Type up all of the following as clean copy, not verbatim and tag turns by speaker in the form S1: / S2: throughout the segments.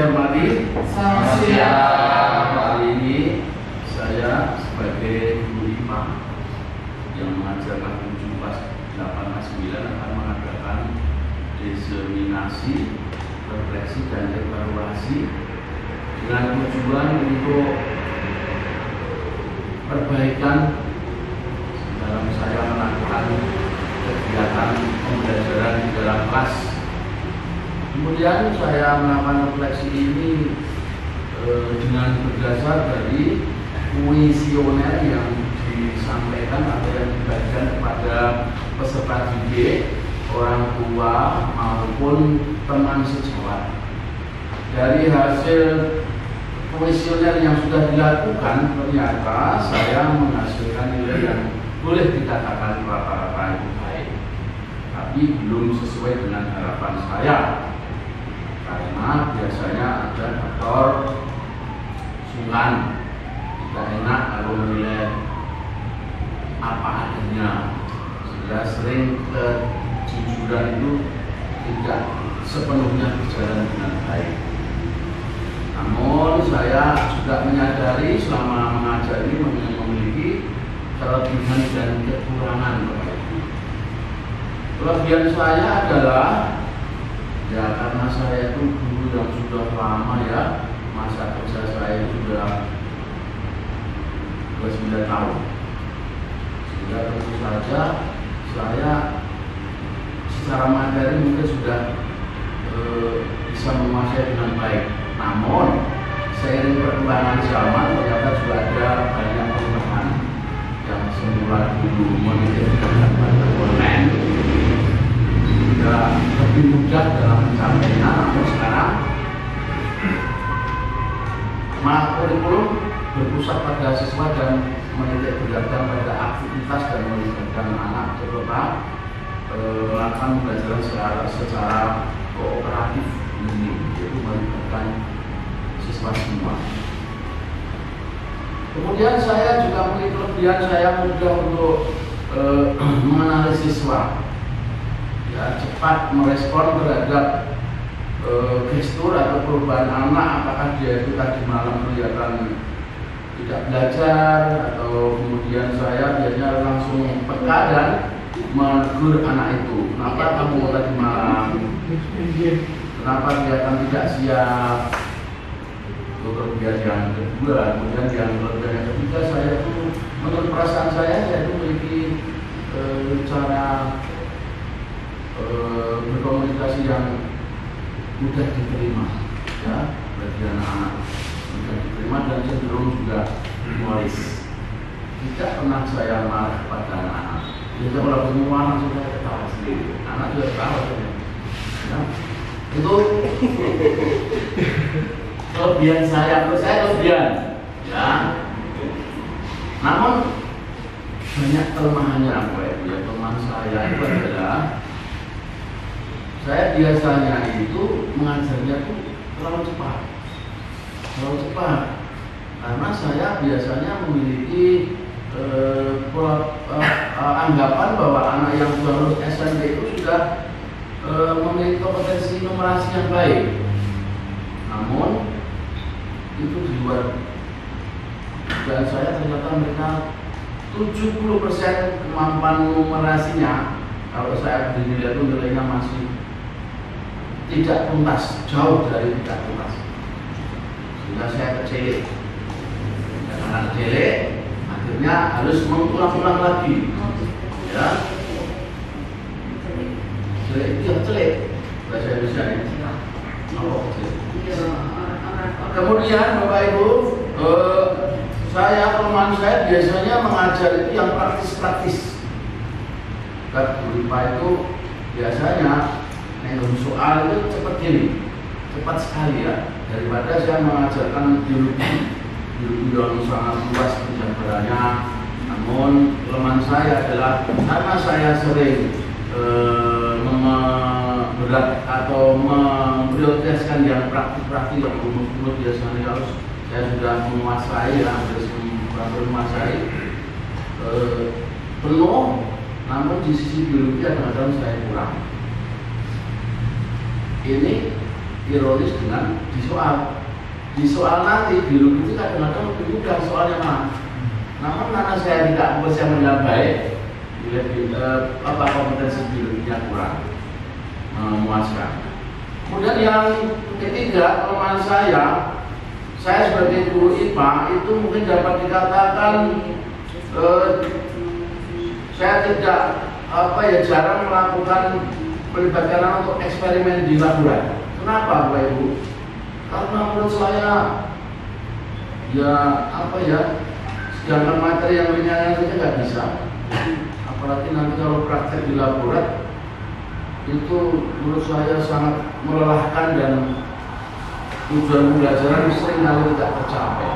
S1: saya hormati.
S2: Selamat siang.
S1: Hari ini saya sebagai guru IPA yang mengajarkan 7 kelas 8 kelas 9 akan mengadakan diseminasi, refleksi dan evaluasi dengan tujuan untuk perbaikan dalam saya melakukan kegiatan pembelajaran di dalam kelas. Kemudian saya melakukan refleksi ini dengan berdasar dari kuesioner yang disampaikan atau yang dibagikan kepada peserta didik, orang tua maupun teman sejawat. Dari hasil kuesioner yang sudah dilakukan, ternyata saya menghasilkan nilai yang boleh dikatakan rata-rata itu baik, tapi belum sesuai dengan harapan saya. Karena biasanya ada faktor sungkan, tidak enak kalau menilai apa adanya, sehingga sering kejujuran itu tidak sepenuhnya berjalan dengan baik. Namun saya juga menyadari selama mengajar ini memiliki kelebihan dan kekurangan. Kelebihan saya adalah ya karena saya itu guru yang sudah lama ya, masa kerja saya itu sudah 29 tahun, sehingga tentu saja saya secara materi mungkin sudah bisa menguasai dengan baik. Namun seiring perkembangan zaman ternyata juga ada banyak perubahan yang semula dulu mengikuti pada online sudah lebih mudah dalam mencapainya. Namun sekarang kurikulum berpusat pada siswa dan menitik beratkan pada aktivitas dan melibatkan anak serta melakukan pembelajaran secara kooperatif ini, yaitu melibatkan siswa semua. Kemudian saya juga memiliki kelebihan, saya mudah untuk menganalisis siswa, ya, cepat merespon terhadap gestur atau perubahan anak, apakah dia itu tadi malam kelihatan tidak belajar, atau kemudian saya biasanya langsung peka dan menegur anak itu, kenapa kamu tadi malam, kenapa kelihatan tidak siap. Itu kelebihan yang kedua. Kemudian yang kelebihan yang ketiga, saya itu menurut perasaan saya itu memiliki cara berkomunikasi yang mudah diterima, ya, bagi anak-anak mudah diterima dan cenderung juga humoris. Tidak pernah saya marah kepada anak-anak. Jadi kalau semua langsung saya ketawa sendiri, anak juga ketawa saja. Ya. Itu kelebihan saya, menurut saya kelebihan, ya. Namun banyak kelemahannya apa itu ya. Kelemahan saya itu adalah saya biasanya itu mengajarnya itu terlalu cepat, karena saya biasanya memiliki anggapan bahwa anak yang sudah lulus SMP itu sudah memiliki kompetensi numerasi yang baik. Namun itu di luar dugaan saya, ternyata mereka 70% kemampuan numerasinya, kalau saya dinilai itu nilainya masih tidak tuntas, jauh dari tidak tuntas. Sehingga saya kecelik, karena kecelik akhirnya harus mengulang-ulang lagi, ya. Celik bahasa Indonesia ini. Kemudian Bapak Ibu, kelemahan saya biasanya mengajar itu yang praktis-praktis. Guru IPA itu biasanya soal itu cepat cepat sekali ya, daripada saya mengajarkan biologi yang sangat luas penjabarannya. Namun kelemahan saya adalah karena saya sering berat atau memprioritaskan yang praktis-praktis, yang umum biasanya harus saya sudah menguasai, hampir menguasai penuh. Namun di sisi biologi kadang-kadang saya kurang. Ini ironis dengan di soal nanti biologi itu kadang-kadang lebih mudah soalnya mah. Namun karena saya tidak bisa menilai baik, kompetensi biologinya kurang memuaskan. Kemudian yang ketiga, kelemahan saya sebagai guru IPA itu mungkin dapat dikatakan saya tidak jarang melakukan melibatkan untuk eksperimen di laboratorium. Kenapa, Bapak Ibu? Karena menurut saya sedangkan materi yang ringan saja nggak bisa. Apalagi nanti kalau praktek di laboratorium itu menurut saya sangat melelahkan dan tujuan pembelajaran sering kali tidak tercapai.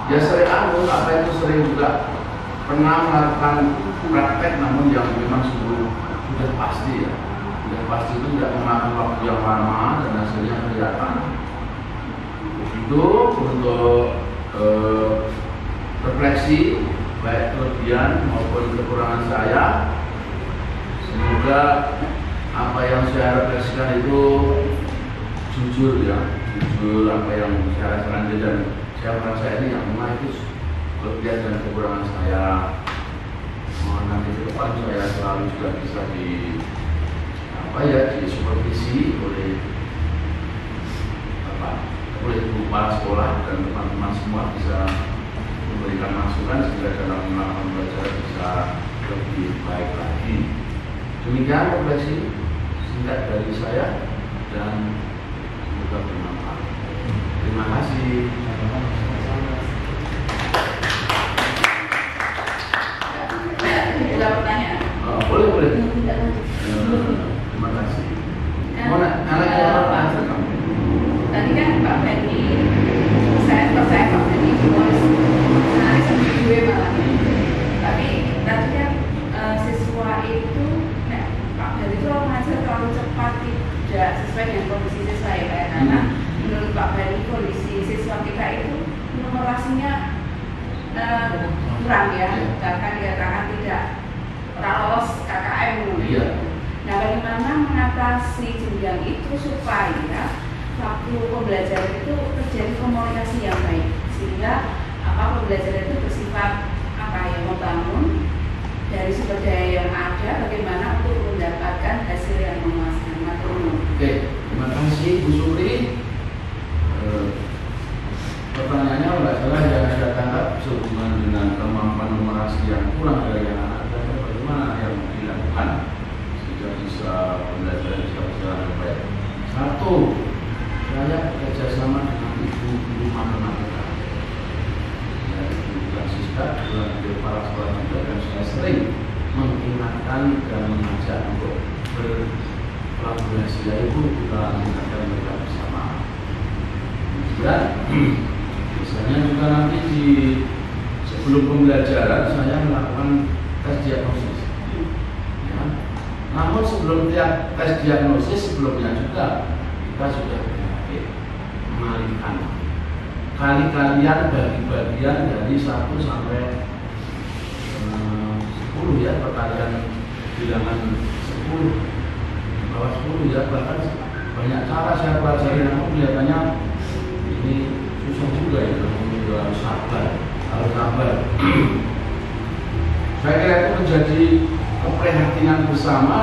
S1: Ya sering apa itu sering juga pernah melakukan praktek, namun yang memang sudah pasti ya. Sudah pasti itu tidak memakan waktu yang lama dan hasilnya kelihatan. Itu untuk refleksi baik kelebihan maupun kekurangan saya. Semoga apa yang saya refleksikan itu jujur apa yang saya rasakan dan saya merasa ini yang memang itu kelebihan dan kekurangan saya. Mohon nanti ke depan saya selalu juga bisa disupervisi oleh guru kepala sekolah dan teman-teman semua bisa memberikan masukan sehingga dalam melakukan pembelajaran bisa lebih baik lagi. Demikian refleksi singkat dari saya dan semoga bermanfaat. Terima kasih.
S2: Ada pertanyaan?
S1: Boleh. Terima kasih.
S2: Tadi kan Pak Fendi, saya Pak Fendi menulis gue malah. Tapi tadi kan siswa itu, Pak Fendi itu mengajar terlalu cepat, tidak sesuai dengan kondisi siswa ya, karena menurut Pak Fendi kondisi siswa kita itu numerasinya kurang ya, bahkan dikatakan tidak lolos KKM.
S1: Iya.
S2: Nah, bagaimana mengatasi jenjang itu supaya waktu pembelajaran itu terjadi komunikasi yang baik, sehingga pembelajaran itu bersifat membangun dari sumber daya yang ada, bagaimana untuk mendapatkan hasil yang memuaskan.
S1: Oke, terima kasih Bu Supri. Pertanyaannya nggak salah yang saya tangkap sehubungan dengan kemampuan numerasi yang kurang dari yang ada, bagaimana yang dilakukan sehingga bisa pembelajaran bisa berjalan dengan baik. Satu, saya kerjasama dengan ibu guru matematika, ibu Francisca, dan kepala sekolah juga, dan saya sering mengingatkan dan mengajak untuk berkolaborasi. Ibu kita mengingatkan mereka bersama. Dan misalnya juga nanti sebelum pembelajaran saya melakukan tes diagnosis. Ya. Namun sebelum tes diagnosis sebelumnya juga kita sudah mengalihkan kali-kalian bagi-bagian dari 1 sampai 10 ya, perkalian bilangan 10 bawah 10 ya, bahkan banyak cara saya pelajari, namun kelihatannya ini susah juga ya, namun harus sabar. Saya kira itu menjadi keprihatinan bersama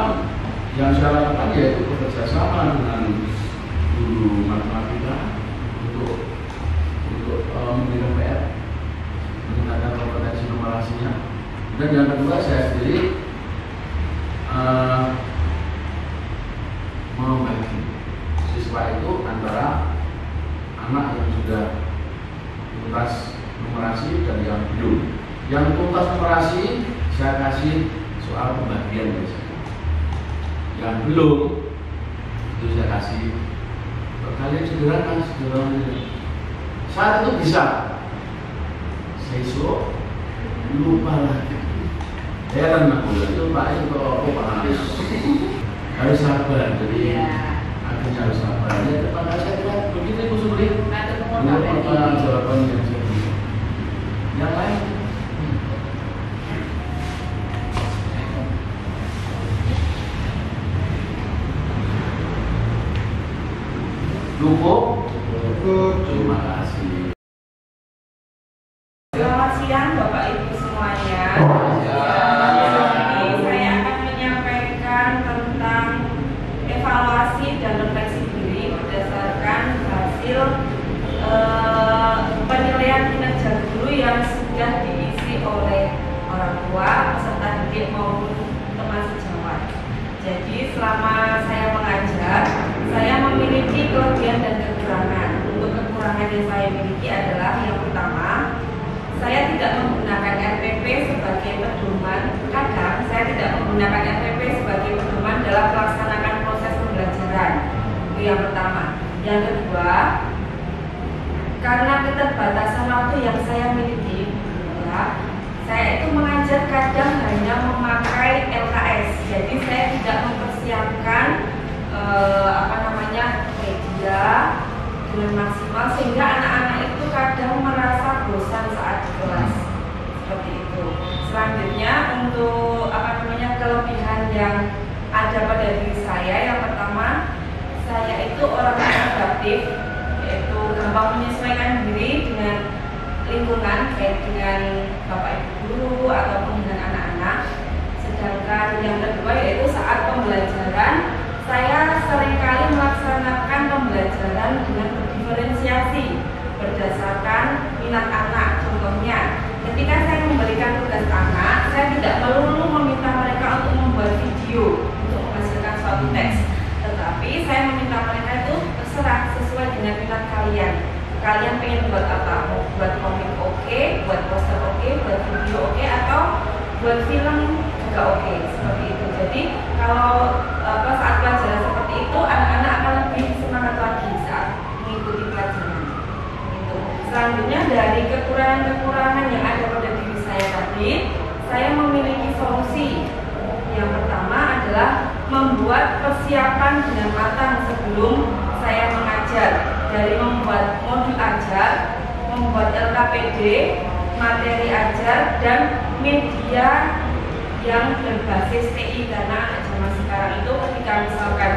S1: yang saya lakukan, yaitu bekerjasama dengan guru matematika untuk memberikan PR, meningkatkan kompetensi numerasinya. Dan yang kedua, saya sendiri membagi siswa itu antara anak yang sudah tuntas numerasi dan yang belum. Yang tuntas numerasi saya kasih soal pembagian biasanya. Yang belum itu saya kasih perkalian sederhana. Saat itu bisa, sesuk lupa lagi. Heran aku itu Pak itu harus sabar, jadi akhirnya harus sabar. Ya, depan saya kira begitu Bu Supri. Menurut jawaban yang saya beri. Yang lain. Cukup? Terima kasih.
S2: Selamat siang Bapak Ibu semuanya. Saya akan menyampaikan tentang evaluasi dan refleksi diri berdasarkan hasil penilaian kinerja guru yang sudah diisi oleh orang tua, peserta didik maupun teman sejawat. Jadi selama saya mengajar, saya memiliki kelebihan dan kekurangan. Untuk kekurangan yang saya miliki adalah yang pertama, saya tidak menggunakan RPP sebagai pedoman. Kadang saya tidak menggunakan RPP sebagai pedoman dalam melaksanakan proses pembelajaran. Itu yang pertama. Yang kedua, karena keterbatasan waktu yang saya miliki, ya, saya itu mengajar kadang hanya memakai LKS. Jadi saya tidak mempersiapkan media dengan maksimal, sehingga anak-anak itu kadang merasa bosan saat di kelas. Seperti itu. Selanjutnya untuk kelebihan yang ada pada diri saya, yang pertama, saya itu orang yang adaptif, yaitu gampang menyesuaikan diri dengan lingkungan, baik dengan bapak ibu guru ataupun dengan anak-anak. Sedangkan yang kedua yaitu saat pembelajaran, saya seringkali melaksanakan pembelajaran dengan berdiferensiasi berdasarkan minat anak. Contohnya, ketika saya memberikan tugas anak, saya tidak melulu meminta mereka untuk membuat video untuk menghasilkan suatu teks, tetapi saya meminta mereka itu terserah sesuai dengan minat kalian. Kalian pengen buat apa? Mau buat komik oke, buat poster oke, buat video oke, atau buat film juga oke. Seperti itu. Jadi kalau saat pelajaran seperti itu, anak-anak akan lebih semangat lagi saat mengikuti pelajaran. Itu. Selanjutnya dari kekurangan-kekurangan yang ada pada diri saya tadi, saya memiliki solusi. Yang pertama adalah membuat persiapan dengan matang sebelum saya mengajar. Dari membuat modul ajar, membuat LKPD, materi ajar, dan media yang berbasis TI. Karena anak zaman sekarang itu ketika misalkan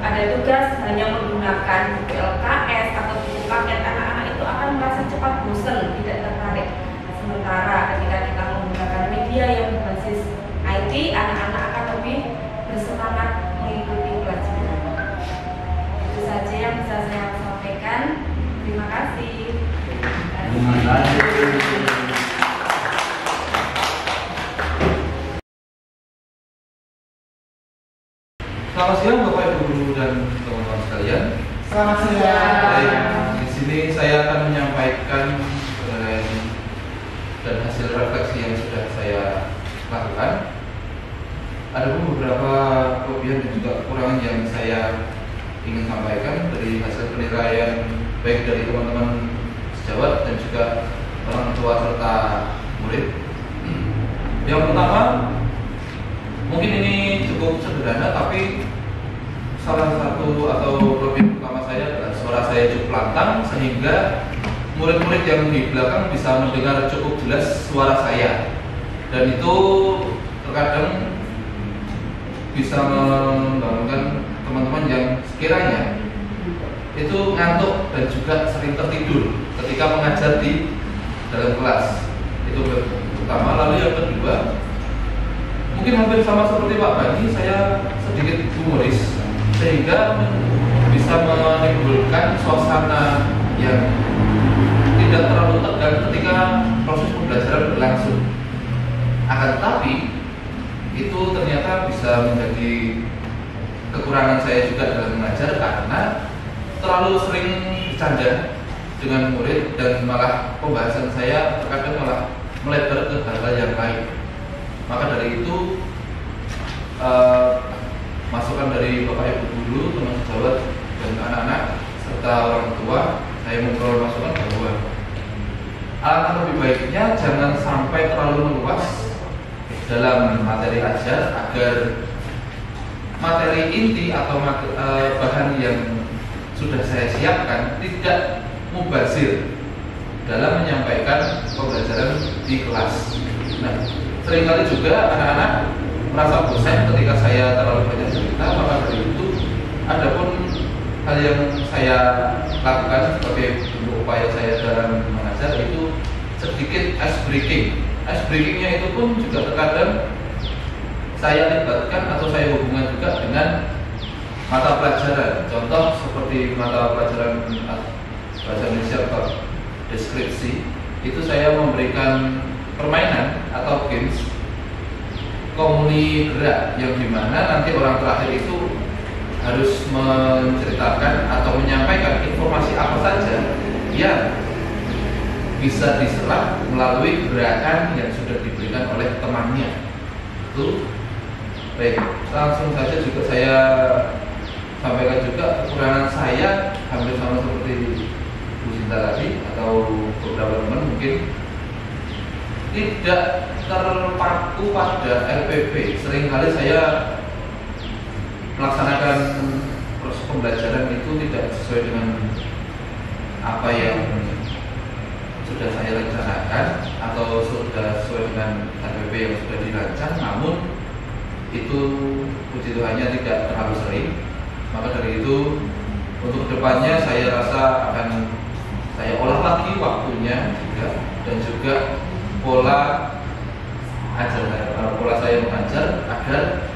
S2: ada tugas hanya menggunakan buku LKS atau buku paket, anak-anak itu akan merasa cepat bosan, tidak tertarik. Sementara ketika kita menggunakan media yang berbasis IT, anak-anak akan lebih bersemangat mengikuti pelajaran. Itu saja yang bisa saya sampaikan. Terima kasih.
S1: Terima kasih.
S3: Selamat siang Bapak Ibu guru dan teman-teman sekalian.
S2: Selamat siang.
S3: Baik, di sini saya akan menyampaikan dan hasil refleksi yang sudah saya lakukan. Ada pun beberapa kelebihan dan juga kekurangan yang saya ingin sampaikan dari hasil penilaian baik dari teman-teman sejawat dan juga orang tua serta murid. Yang pertama, mungkin ini cukup sederhana, tapi salah satu atau kelebihan utama saya adalah suara saya cukup lantang, sehingga murid-murid yang di belakang bisa mendengar cukup jelas suara saya, dan itu terkadang bisa membangunkan teman-teman yang sekiranya itu ngantuk dan juga sering tertidur ketika mengajar di dalam kelas. Itu pertama. Lalu yang kedua, mungkin hampir sama seperti Pak Bani, saya sedikit humoris, sehingga bisa menimbulkan suasana yang tidak terlalu tegang ketika proses pembelajaran berlangsung. Akan tetapi itu ternyata bisa menjadi kekurangan saya juga dalam mengajar, karena terlalu sering bercanda dengan murid dan malah pembahasan saya terkadang malah melebar ke hal-hal yang lain. Maka dari itu masukan dari Bapak Ibu guru, teman sejawat dan anak-anak serta orang tua, saya memperoleh masukan bahwa alangkah lebih baiknya jangan sampai terlalu meluas dalam materi ajar, agar materi inti atau bahan yang sudah saya siapkan tidak mubazir dalam menyampaikan pembelajaran di kelas. Nah, seringkali juga anak-anak merasa bosan ketika saya terlalu banyak cerita. Maka dari itu, adapun hal yang saya lakukan sebagai bentuk upaya saya dalam mengajar itu sedikit ice breaking. Ice breakingnya itu pun juga terkadang saya libatkan atau saya hubungkan juga dengan mata pelajaran. Contoh seperti mata pelajaran bahasa Indonesia bab deskripsi, itu saya memberikan permainan atau games komuni gerak yang dimana nanti orang terakhir itu harus menceritakan atau menyampaikan informasi apa saja yang bisa diserap melalui gerakan yang sudah diberikan oleh temannya. Itu baik, langsung saja juga saya sampaikan juga kekurangan saya hampir sama seperti Bu Sinta tadi atau beberapa teman mungkin tidak terpaku pada LPB. Seringkali saya melaksanakan proses pembelajaran itu tidak sesuai dengan apa yang sudah saya rencanakan atau sudah sesuai dengan LPB yang sudah dirancang, namun itu puji Tuhannya tidak terlalu sering. Maka dari itu untuk kedepannya saya rasa akan saya olah lagi waktunya juga, dan juga pola saya mengajar agar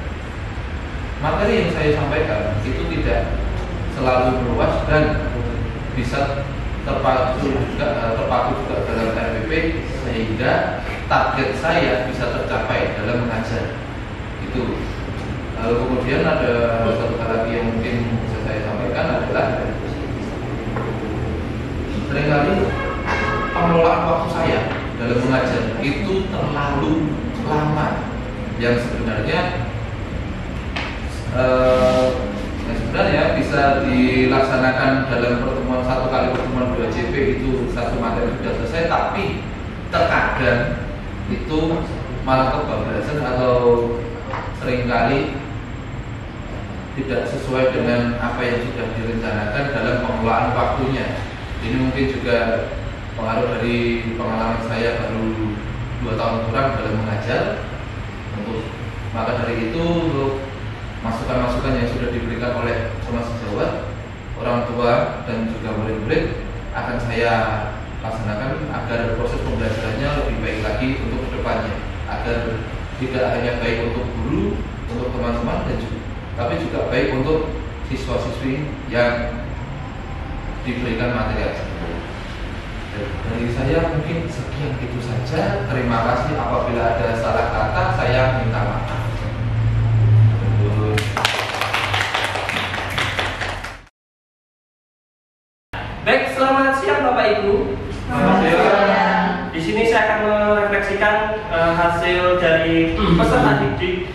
S3: materi yang saya sampaikan itu tidak selalu meluas dan bisa terpaku juga dalam RPP sehingga target saya bisa tercapai dalam mengajar itu. Lalu kemudian ada satu hal lagi yang mungkin bisa saya sampaikan adalah seringkali pengelolaan waktu saya dalam mengajar itu terlalu lama, yang sebenarnya bisa dilaksanakan dalam pertemuan 1 kali pertemuan 2 JP itu satu materi sudah selesai, tapi terkadang itu malah kebablasan atau seringkali tidak sesuai dengan apa yang sudah direncanakan dalam pengelolaan waktunya. Ini mungkin juga pengaruh dari pengalaman saya baru 2 tahun kurang dalam mengajar. Maka dari itu untuk masukan-masukan yang sudah diberikan oleh teman sejawat, orang tua dan juga murid-murid akan saya laksanakan agar proses pembelajarannya lebih baik lagi untuk kedepannya, agar tidak hanya baik untuk guru, untuk teman-teman tapi juga baik untuk siswa-siswi yang diberikan materi tersebut. Dari saya mungkin sekian itu saja. Terima kasih. Apabila ada salah kata saya minta maaf.
S4: Baik, selamat siang Bapak Ibu.
S2: Selamat siang.
S4: Di sini saya akan merefleksikan hasil dari peserta didik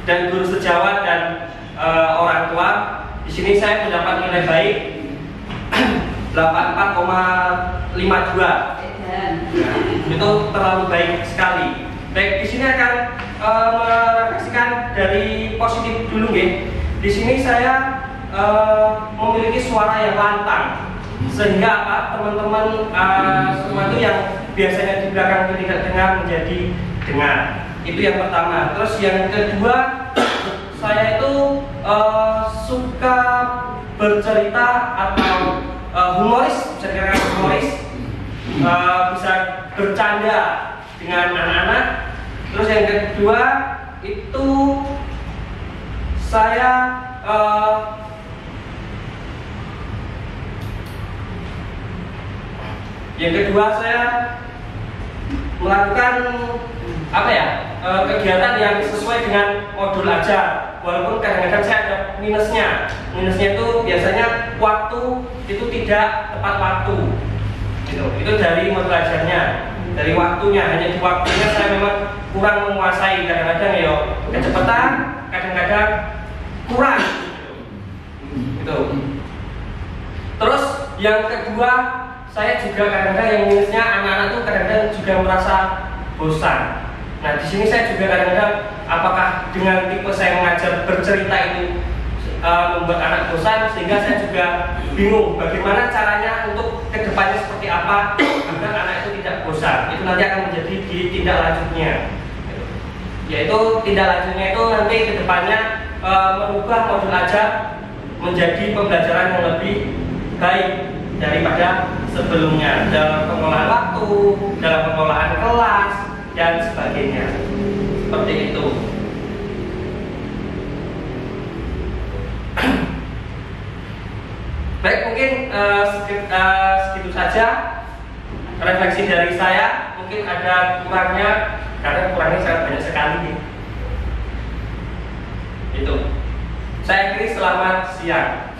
S4: dan guru sejawat dan orang tua. Di sini saya mendapat nilai baik 84,52. Itu terlalu baik sekali. Baik, di sini akan merefleksikan dari positif dulu, nggih. Di sini saya memiliki suara yang lantang, sehingga apa teman-teman semua itu yang biasanya di belakang itu tidak dengar menjadi dengar. Itu yang pertama. Terus yang kedua, saya itu suka bercerita atau humoris, bisa dikatakan humoris, bisa bercanda dengan anak-anak. Terus yang kedua itu saya melakukan kegiatan yang sesuai dengan modul ajar, walaupun kadang-kadang saya ada minusnya. Minusnya itu biasanya waktu itu tidak tepat waktu. Itu dari modul ajarnya, dari waktunya, hanya di waktunya saya memang kurang menguasai. Kadang-kadang ya kecepatan, kadang-kadang kurang. Gitu. Terus yang kedua, saya juga kadang-kadang yang minusnya anak-anak itu kadang-kadang juga merasa bosan. Nah, di sini saya juga kadang-kadang apakah dengan tipe saya mengajar bercerita itu membuat anak bosan, sehingga saya juga bingung bagaimana caranya untuk kedepannya seperti apa agar anak itu tidak bosan. Itu nanti akan menjadi di tindak lanjutnya. Yaitu tindak lanjutnya itu nanti kedepannya merubah modul ajar menjadi pembelajaran yang lebih baik daripada sebelumnya dalam pengelolaan waktu, dalam pengelolaan kelas dan sebagainya. Seperti itu. Baik, mungkin segitu saja refleksi dari saya. Mungkin ada kurangnya, karena kurangnya sangat banyak sekali. Itu. Saya akhiri, selamat siang.